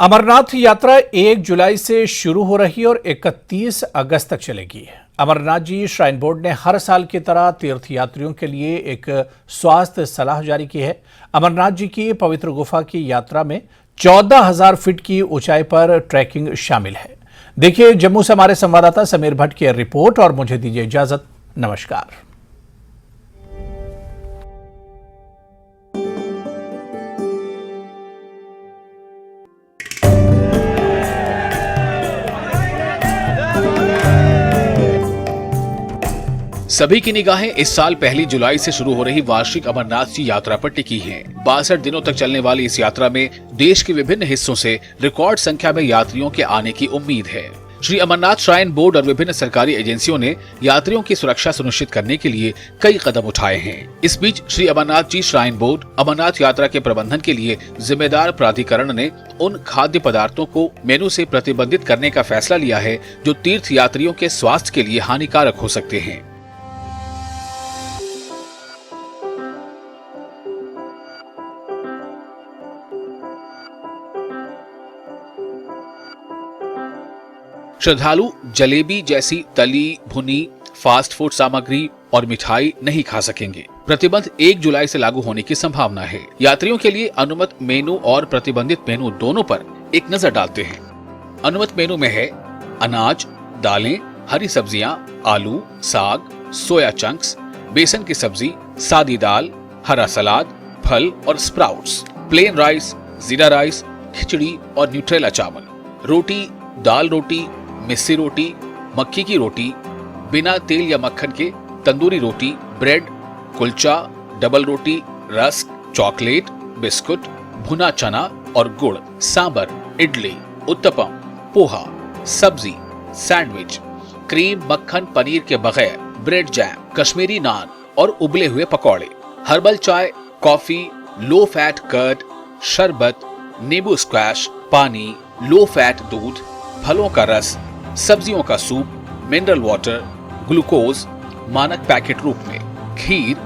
अमरनाथ यात्रा 1 जुलाई से शुरू हो रही और 31 अगस्त तक चलेगी। अमरनाथ जी श्राइन बोर्ड ने हर साल की तरह तीर्थयात्रियों के लिए एक स्वास्थ्य सलाह जारी की है। अमरनाथ जी की पवित्र गुफा की यात्रा में 14,000 फीट की ऊंचाई पर ट्रैकिंग शामिल है। देखिए जम्मू से हमारे संवाददाता समीर भट्ट की रिपोर्ट और मुझे दीजिए इजाजत। नमस्कार। सभी की निगाहें इस साल 1 जुलाई से शुरू हो रही वार्षिक अमरनाथ जी यात्रा पर टिकी हैं। 62 दिनों तक चलने वाली इस यात्रा में देश के विभिन्न हिस्सों से रिकॉर्ड संख्या में यात्रियों के आने की उम्मीद है। श्री अमरनाथ श्राइन बोर्ड और विभिन्न सरकारी एजेंसियों ने यात्रियों की सुरक्षा सुनिश्चित करने के लिए कई कदम उठाए हैं। इस बीच श्री अमरनाथ जी श्राइन बोर्ड अमरनाथ यात्रा के प्रबंधन के लिए जिम्मेदार प्राधिकरण ने उन खाद्य पदार्थों को मेनू से प्रतिबंधित करने का फैसला लिया है जो तीर्थ यात्रियों के स्वास्थ्य के लिए हानिकारक हो सकते हैं। श्रद्धालु जलेबी जैसी तली भुनी फास्ट फूड सामग्री और मिठाई नहीं खा सकेंगे। प्रतिबंध 1 जुलाई से लागू होने की संभावना है। यात्रियों के लिए अनुमत मेनू और प्रतिबंधित मेनू दोनों पर एक नजर डालते हैं। अनुमत मेनू में है अनाज, दालें, हरी सब्जियां, आलू, साग, सोया चंक्स, बेसन की सब्जी, सादी दाल, हरा सलाद, फल और स्प्राउट्स, प्लेन राइस, जीरा राइस, खिचड़ी और न्यूट्रेला चावल, रोटी, दाल रोटी, मिस्सी रोटी, मक्की की रोटी, बिना तेल या मक्खन के तंदूरी रोटी, ब्रेड, कुलचा, डबल रोटी, रस्क, चॉकलेट, बिस्कुट, भुना चना और गुड़, सांबर, इडली, उत्तपम, पोहा, सब्जी, सैंडविच, क्रीम, मक्खन, पनीर के बगैर ब्रेड जैम, कश्मीरी नान और उबले हुए पकौड़े, हर्बल चाय, कॉफी, लो फैट कर्ड, शरबत, नींबू स्क्वैश, पानी, लो फैट दूध, फलों का रस, सब्जियों का सूप, मिनरल वाटर, ग्लूकोज मानक पैकेट रूप में, खीर,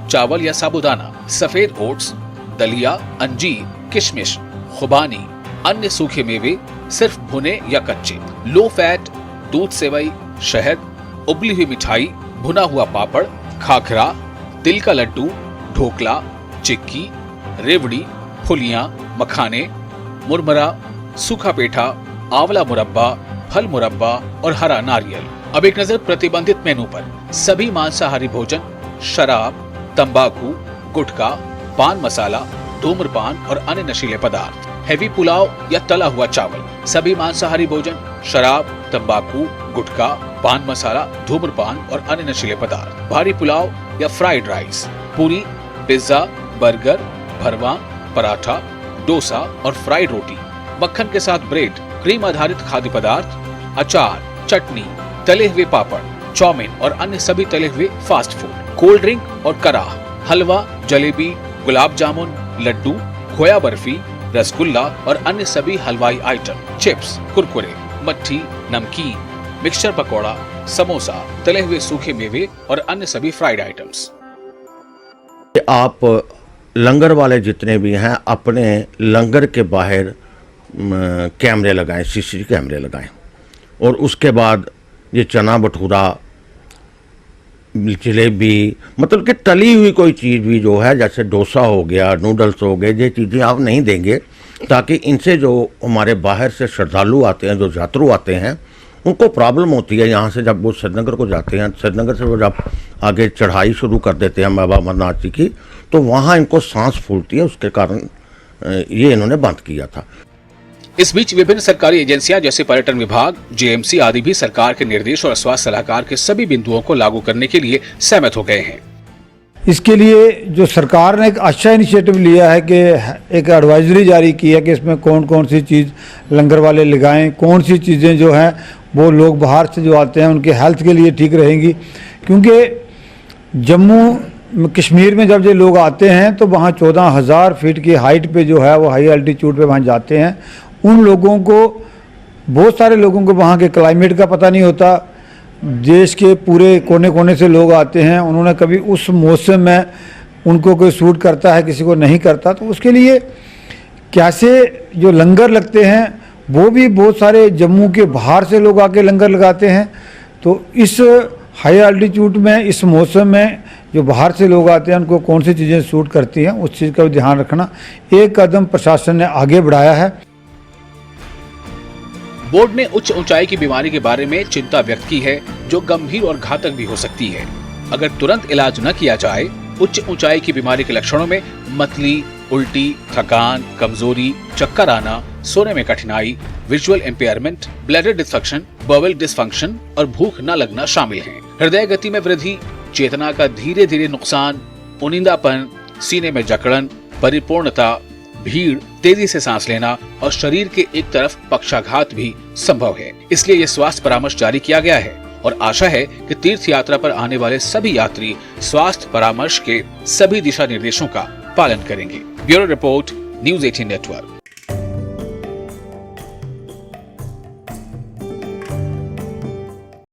चावल या साबुदाना, सफेद ओट्स, दलिया, अंजीर, किशमिश, खुबानी, अन्य सूखे मेवे सिर्फ भुने या कच्चे, लो फैट, दूध सेवई, शहद, उबली हुई मिठाई, भुना हुआ पापड़, खाखरा, तिल का लड्डू, ढोकला, चिक्की, रेवड़ी, फुलियां, मखाने, मुरमुरा, सूखा पेठा, आंवला मुरब्बा, फल मुरब्बा और हरा नारियल। अब एक नजर प्रतिबंधित मेनू पर। सभी मांसाहारी भोजन, शराब, तंबाकू, गुटखा, पान मसाला, धूम्रपान और अन्य नशीले पदार्थ, हेवी पुलाव या तला हुआ चावल, सभी मांसाहारी भोजन, शराब, तंबाकू, गुटखा, पान मसाला, धूम्रपान और अन्य नशीले पदार्थ, भारी पुलाव या फ्राइड राइस, पूरी, पिज्जा, बर्गर, भरवा, पराठा, डोसा और फ्राइड रोटी, मक्खन के साथ ब्रेड, क्रीम आधारित खाद्य पदार्थ, अचार, चटनी, तले हुए पापड़, चाउमीन और अन्य सभी तले हुए फास्ट फूड, कोल्ड ड्रिंक और कराह, हलवा, जलेबी, गुलाब जामुन, लड्डू, खोया बर्फी, रसगुल्ला और अन्य सभी हलवाई आइटम, चिप्स, कुरकुरे, मट्ठी, नमकीन, मिक्सचर पकौड़ा, समोसा, तले हुए सूखे मेवे और अन्य सभी फ्राइड आइटम्स। आप लंगर वाले जितने भी हैं अपने लंगर के बाहर कैमरे लगाएं, सीसीटीवी कैमरे लगाएं और उसके बाद ये चना भटूरा, जलेबी, मतलब कि तली हुई कोई चीज़ भी जो है जैसे डोसा हो गया, नूडल्स हो गए, ये चीज़ें आप नहीं देंगे ताकि इनसे जो हमारे बाहर से श्रद्धालु आते हैं, जो यात्रु आते हैं, उनको प्रॉब्लम होती है। यहाँ से जब वो श्रीनगर को जाते हैं, श्रीनगर से वो जब आगे चढ़ाई शुरू कर देते हैं बाबा अमरनाथ जी की, तो वहाँ इनको सांस फूलती है, उसके कारण ये इन्होंने बंद किया था। इस बीच विभिन्न सरकारी एजेंसियां जैसे पर्यटन विभाग, जेएमसी आदि भी सरकार के निर्देश और स्वास्थ्य सलाहकार के सभी बिंदुओं को लागू करने के लिए सहमत हो गए हैं। इसके लिए जो सरकार ने एक अच्छा इनिशिएटिव लिया है कि एक एडवाइजरी जारी की है कि इसमें कौन कौन सी चीज़ लंगर वाले लगाएं, कौन सी चीज़ें जो हैं वो लोग बाहर से जो आते हैं उनके हेल्थ के लिए ठीक रहेंगी। क्योंकि जम्मू कश्मीर में जब ये लोग आते हैं तो वहाँ 14,000 फीट की हाइट पे जो है वो हाई एल्टीट्यूड पे वहाँ जाते हैं। उन लोगों को, बहुत सारे लोगों को वहाँ के क्लाइमेट का पता नहीं होता। देश के पूरे कोने कोने से लोग आते हैं, उन्होंने कभी उस मौसम में उनको कोई सूट करता है, किसी को नहीं करता। तो उसके लिए कैसे जो लंगर लगते हैं वो भी बहुत सारे जम्मू के बाहर से लोग आके लंगर लगाते हैं। तो इस हाई अल्टीट्यूड में, इस मौसम में जो बाहर से लोग आते हैं उनको कौन सी चीज़ें सूट करती हैं, उस चीज़ का भी ध्यान रखना एक कदम प्रशासन ने आगे बढ़ाया है। बोर्ड ने उच्च ऊंचाई की बीमारी के बारे में चिंता व्यक्त की है, जो गंभीर और घातक भी हो सकती है। अगर तुरंत इलाज न किया जाए, उच्च ऊंचाई की बीमारी के लक्षणों में मतली, उल्टी, थकान, कमजोरी, चक्कर आना, सोने में कठिनाई, visual impairment, bladder dysfunction, bowel dysfunction और भूख न लगना शामिल हैं। हृदय गति में वृद्धि, चेतना का धीरे धीरे नुकसान, उनिंदापन, सीने में जकड़न, परिपूर्णता, भीड़, तेजी से सांस लेना और शरीर के एक तरफ पक्षाघात भी संभव है। इसलिए ये स्वास्थ्य परामर्श जारी किया गया है और आशा है कि तीर्थ यात्रा पर आने वाले सभी यात्री स्वास्थ्य परामर्श के सभी दिशा निर्देशों का पालन करेंगे। Bureau report, news 18 network.